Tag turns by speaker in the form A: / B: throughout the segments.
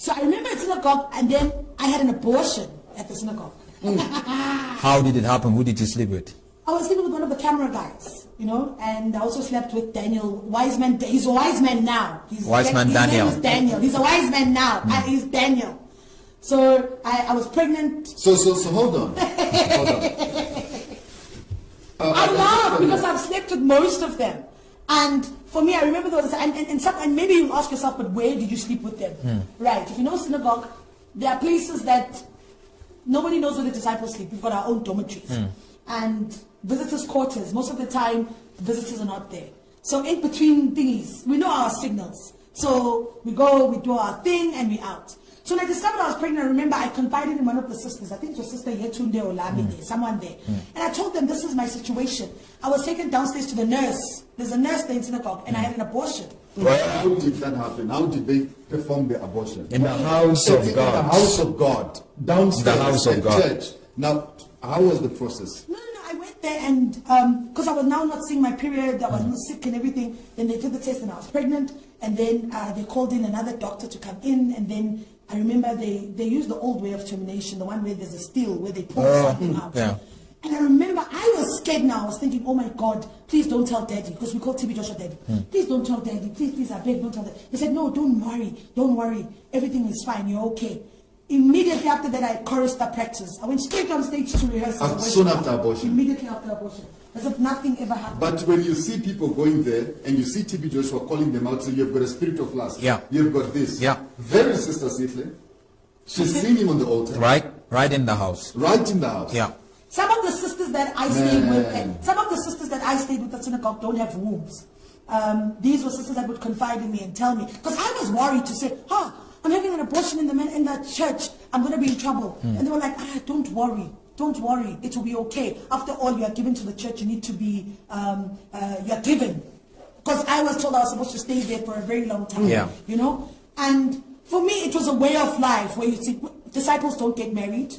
A: So I remember at synagogue, and then I had an abortion at the synagogue.
B: How did it happen? Who did you sleep with?
A: I was sleeping with one of the camera guys, you know, and I also slept with Daniel Wiseman. He's a wise man now. His
B: Daniel.
A: name is Daniel. He's a wise man now. He's Daniel. So I was pregnant.
C: So hold on. Hold on.
A: I laugh because I've slept with most of them. And for me, I remember those, and maybe you ask yourself, but where did you sleep with them? Right. If you know synagogue, there are places that nobody knows where the disciples sleep. We've got our own dormitories. And visitors' quarters, most of the time, visitors are not there. So in between things, we know our signals. So we go, we do our thing, and we out. So when I discovered I was pregnant, I remember I confided in one of the sisters. I think it was Sister Yetunde or Lamide, someone there. And I told them, this is my situation. I was taken downstairs to the nurse. There's a nurse there in synagogue, and I had an abortion.
C: How did that happen? How did they perform the abortion?
B: In the house of God.
C: In the house of God. Downstairs.
B: The house of God.
C: Church. Now, how was the process?
A: No. I went there and, because I was now not seeing my period, I was sick and everything. Then they took the test and I was pregnant. And then they called in another doctor to come in. And then I remember they used the old way of termination, the one where there's a steel, where they pull something out.
B: Yeah.
A: And I remember I was scared now. I was thinking, oh my God, please don't tell Daddy. Because we call TB Joshua Daddy. Please don't tell Daddy. Please, I beg, don't tell Daddy. He said, no, don't worry. Everything is fine. You're okay. Immediately after that, I chorister practice. I went straight on stage to rehearse.
C: Soon after abortion?
A: Immediately after abortion. As if nothing ever happened.
C: But when you see people going there, and you see TB Joshua calling them out, so you've got a spirit of lust.
B: Yeah.
C: You've got this.
B: Yeah.
C: Very Sister Sitley. She's seen him on the altar.
B: Right in the house.
C: Right in the house.
B: Yeah.
A: Some of the sisters that I stayed with at synagogue don't have wombs. These were sisters that would confide in me and tell me. Because I was worried to say, I'm having an abortion in the church. I'm going to be in trouble. And they were like, don't worry. Don't worry. It will be okay. After all, you are given to the church. You need to be, you are given. Because I was told I was supposed to stay there for a very long time.
B: Yeah.
A: You know? And for me, it was a way of life where you see, disciples don't get married.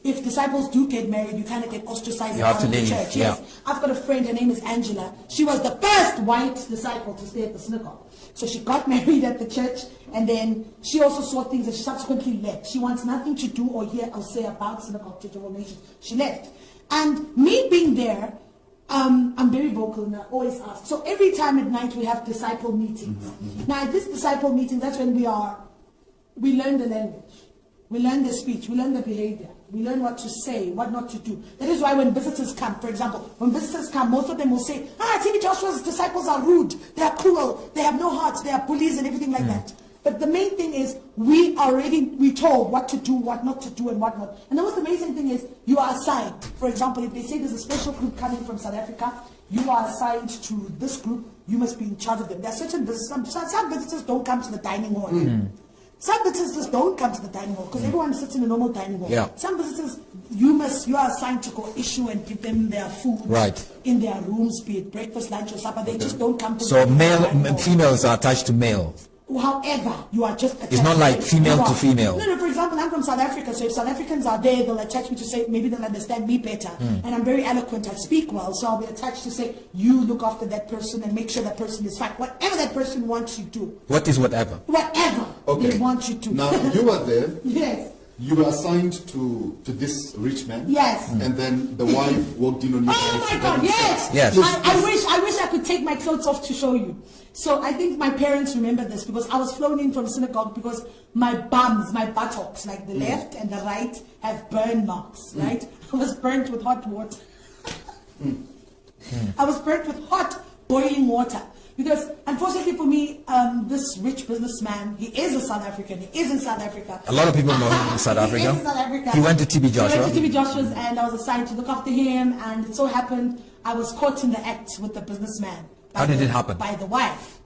A: If disciples do get married, you kind of get ostracized out of the church.
B: Yeah.
A: Yes. I've got a friend, her name is Angela. She was the first white disciple to stay at the synagogue. So she got married at the church, and then she also saw things and she subsequently left. She wants nothing to do or hear or say about Synagogue Church of All Nations. She left. And me being there, I'm very vocal and I always ask. So every time at night we have disciple meetings. Now at this disciple meeting, that's when we learn the language. We learn the speech, we learn the behavior, we learn what to say, what not to do. That is why when visitors come, for example, when visitors come, most of them will say, TB Joshua's disciples are rude, they are cruel, they have no hearts, they are bullies and everything like that. But the main thing is, we told what to do, what not to do, and what not. And the most amazing thing is, you are assigned. For example, if they say there's a special group coming from South Africa, you are assigned to this group, you must be in charge of them. There are certain visitors, some visitors don't come to the dining hall. Some visitors don't come to the dining hall because everyone sits in a normal dining hall.
B: Yeah.
A: Some visitors, you are assigned to go issue and give them their food in their rooms, be it breakfast, lunch, or supper. They just don't come to
B: the dining hall. Females are attached to male.
A: However, you are just attached.
B: It's not like female to female.
A: No, for example, I'm from South Africa, so if South Africans are there, they'll attach me to say, maybe they'll understand me better. And I'm very eloquent, I speak well, so I'll be attached to say, you look after that person and make sure that person is fine. Whatever that person wants you to do.
B: What is whatever?
A: Whatever they want you to.
C: Now, you were there.
A: Yes.
C: You were assigned to this rich man.
A: Yes.
C: And then the wife walked in on you.
A: Oh my God, yes.
B: Yes.
A: I wish I could take my clothes off to show you. So I think my parents remember this because I was flown in from synagogue because my buttocks, like the left and the right, have burn marks, right? I was burnt with hot water. I was burnt with hot boiling water. Because unfortunately for me, this rich businessman, he is a South African. He is in South Africa.
B: A lot of people know him in South Africa.
A: He is in South Africa.
B: He went to TB Joshua.
A: He went to TB Joshua's and I was assigned to look after him. And it so happened I was caught in the act with the businessman.
B: How did it happen?
A: By the wife.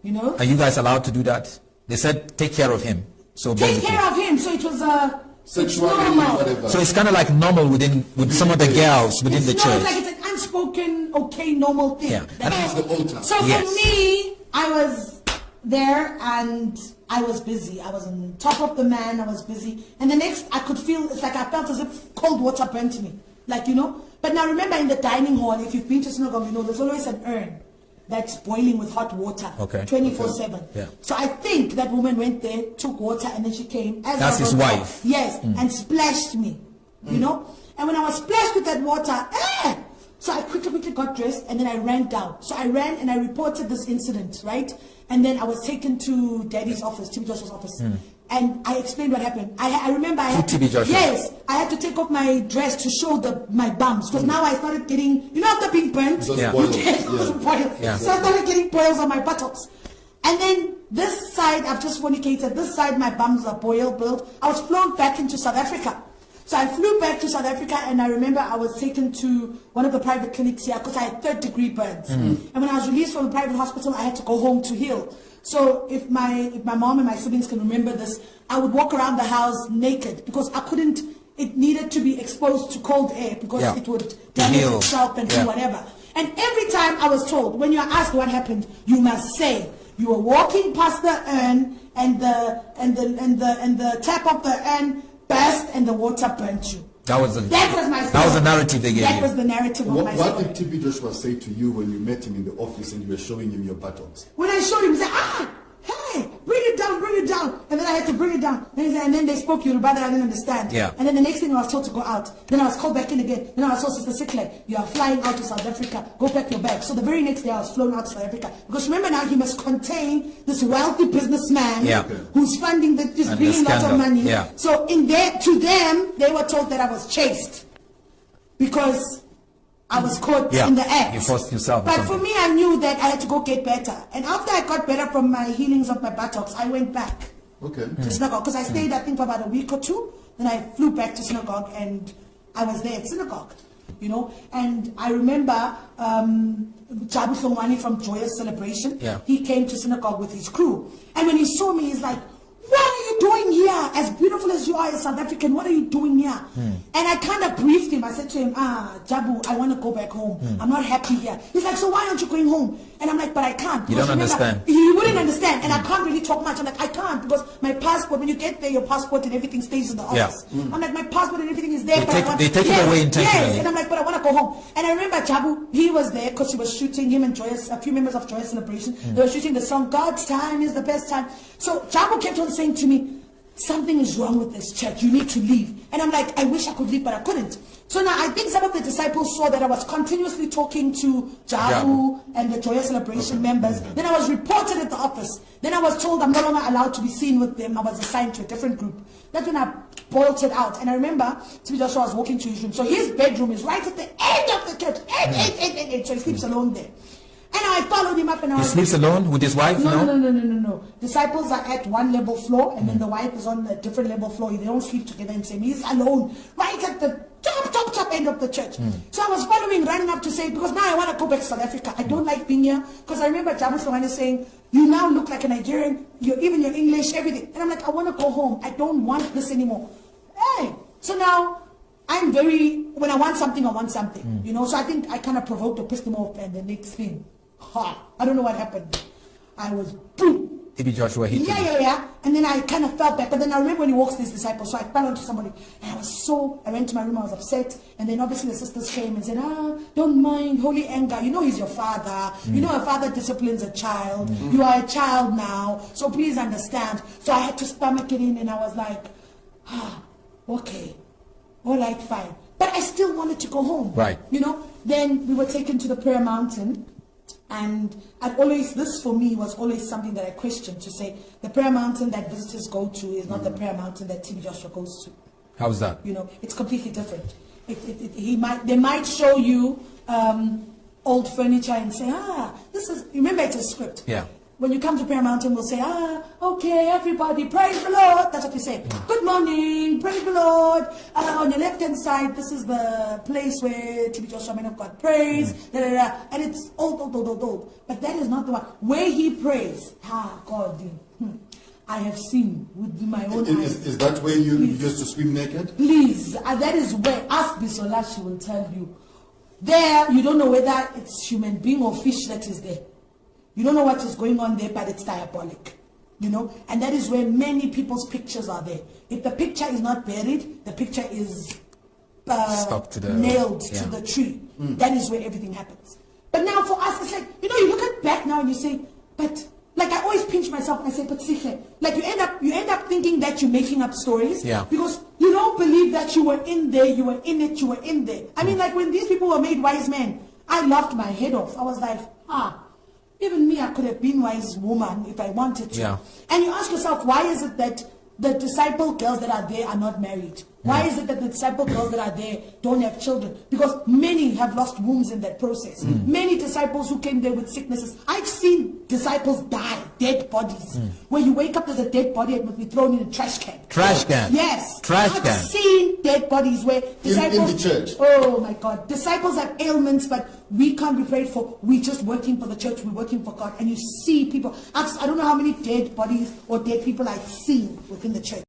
A: You know?
B: Are you guys allowed to do that? They said take care of him. So
A: take care of him. So it was
C: sexuality, whatever.
B: So it's kind of like normal with some of the girls within the church.
A: It's like it's an unspoken, okay, normal thing.
B: Yeah.
C: That is the altar.
A: So for me, I was there and I was busy. I was on top of the man. I was busy. And the next, I could feel, it's like I felt as if cold water burnt me. Like, you know. But now remember in the dining hall, if you've been to synagogue, you know, there's always an urn. that's boiling with hot water,
B: Okay.
A: 24/7.
B: Yeah.
A: So I think that woman went there, took water, and then she came. As
B: That's
A: I
B: his
A: got
B: wife.
A: up, yes, and splashed me, you know. And when I was splashed with that water, so I quickly got dressed, and then I ran down. So I ran and I reported this incident, right? And then I was taken to Daddy's office, TB Joshua's office. And I explained what happened. I remember I had
B: To TB Joshua.
A: Yes, I had to take off my dress to show my bums, because now I started getting, you know, after being burnt,
C: Those
B: Yeah.
C: boils,
A: you get
C: yeah.
A: those boils.
B: Yeah.
A: So I started getting boils on my buttocks. And then this side, I've just fornicated, this side my bums are boiled. I was flown back into South Africa. So I flew back to South Africa, and I remember I was taken to one of the private clinics here because I had 3rd-degree burns. And when I was released from the private hospital, I had to go home to heal. So if my mom and my siblings can remember this, I would walk around the house naked because I couldn't, it needed to be exposed to cold air because
B: Yeah.
A: it would damage
B: Heal.
A: itself and
B: Yeah.
A: do whatever. And every time I was told, when you're asked what happened, you must say, you were walking past the urn and the tap of the urn burst and the water burnt you.
B: That was
A: my
B: that was the
A: story.
B: narrative they gave
A: That
B: you.
A: was the narrative of my
C: What
A: story.
C: did TB Joshua say to you when you met him in the office and you were showing him your buttocks?
A: When I showed him, he said, hey, bring it down. And then I had to bring it down. And then they spoke Yoruba that I didn't understand.
B: Yeah.
A: And then the next thing I was told to go out. Then I was called back in again. Then I was told, Sister Sikle, you are flying out to South Africa. Go pack your bag. So the very next day I was flown out to South Africa. Because remember now, he must contain this wealthy businessman
B: Yeah.
A: who's funding, just
B: And
A: bringing
B: the
A: lots of
B: scandal.
A: money.
B: Yeah.
A: So to them, they were told that I was chased. Because I was caught
B: Yeah,
A: in the act.
B: you forced yourself or
A: But for
B: something.
A: me, I knew that I had to go get better. And after I got better from my healings of my buttocks, I went back
C: Okay.
A: to synagogue. Because I stayed, I think, for about a week or two. Then I flew back to synagogue and I was there at synagogue. You know, and I remember Jabu Thongwani from Joyous Celebration.
B: Yeah.
A: He came to synagogue with his crew. And when he saw me, he's like, what are you doing here? As beautiful as you are, a South African, what are you doing here? And I kind of briefed him. I said to him, Jabu, I want to go back home. I'm not happy here. He's like, so why aren't you going home? And I'm like, but I can't.
B: You don't
A: Because remember,
B: understand.
A: He wouldn't understand. And I can't really talk much. I'm like, I can't because my passport, when you get there, your passport and everything stays in the
B: Yeah.
A: office. I'm like, my passport and everything is there.
B: They
A: but
B: take-
A: I want,
B: they take it
A: yes,
B: away intentionally.
A: Yes. And I'm like, but I want to go home. And I remember Jabu, he was there because he was shooting, him and Joyous, a few members of Joyous Celebration. They were shooting the song, God's time is the best time. So Jabu kept on saying to me, something is wrong with this church. You need to leave. And I'm like, I wish I could leave, but I couldn't. So now I think some of the disciples saw that I was continuously talking to Jabu and the Joyous Celebration members. Then I was reported at the office. Then I was told I'm no longer allowed to be seen with them. I was assigned to a different group. That's when I bolted out. And I remember TB Joshua was walking to his room. So his bedroom is right at the end of the church. End. So he sleeps alone there. And I followed him up and I
B: He
A: was...
B: sleeps alone with his wife?
A: No. Disciples are at one level floor and then the wife is on a different level floor. They don't sleep together in the same. He's alone, right at the top end of the church. So I was following, running up to say, because now I want to go back to South Africa. I don't like being here. Because I remember Jabu Thongwani saying, you now look like a Nigerian, even your English, everything. And I'm like, I want to go home. I don't want this anymore. Hey, so now I'm when I want something, I want something. You know, so I think I kind of provoked or pissed him off and the next thing. I don't know what happened. I was boom.
B: TB Joshua hit you.
A: Yeah. And then I kind of felt that. But then I remember when he walks these disciples, so I fell onto somebody. And I went to my room, I was upset. And then obviously the sisters came and said, don't mind, holy anger. You know he's your father. You know a father disciplines a child. You are a child now. So please understand. So I had to stomach it in and I was like, okay. All right, fine. But I still wanted to go home.
B: Right.
A: You know, then we were taken to the prayer mountain. And this for me was always something that I questioned, to say the prayer mountain that visitors go to is not the prayer mountain that TB Joshua goes to.
B: How's that?
A: You know, it's completely different. They might show you old furniture and say, remember it's a script.
B: Yeah.
A: When you come to Prayer Mountain, we'll say, okay, everybody, praise the Lord. That's what we say. Good morning, praise the Lord. On your left-hand side, this is the place where TB Joshua, man of God, prays. And it's old. But that is not the one. Where he prays, God, I have seen with my own eyes.
C: Is that where you used to swim naked?
A: Please, that is where, ask Bisola, she will tell you. There, you don't know whether it's human being or fish that is there. You don't know what is going on there, but it's diabolic. You know, and that is where many people's pictures are there. If the picture is not buried, the picture is
B: Stuck to the,
A: nailed to the tree. That is where everything happens. But now now for us, it's like, you know, you look at back now and you say, but, like I always pinch myself and I say, but Sihle, like you end up thinking that you're making up stories.
B: Yeah.
A: Because you don't believe that you were in there, you were in it, you were in there. I mean, like when these people were made wise men, I laughed my head off. I was like, even me, I could have been wise woman if I wanted to.
B: Yeah.
A: And you ask yourself, why is it that the disciple girls that are there are not married? Why is it that the disciple girls that are there don't have children? Because many have lost wombs in that process. Many disciples who came there with sicknesses. I've seen disciples die, dead bodies. Where you wake up, there's a dead body and must be thrown in a trash can.
B: Trash can.
A: Yes.
B: Trash
A: I've
B: can.
A: seen dead bodies where disciples...
C: in the church.
A: Oh my God. Disciples have ailments, but we can't be prayed for. We're just working for the church. We're working for God. And you see people... I don't know how many dead bodies or dead people I've seen within the church.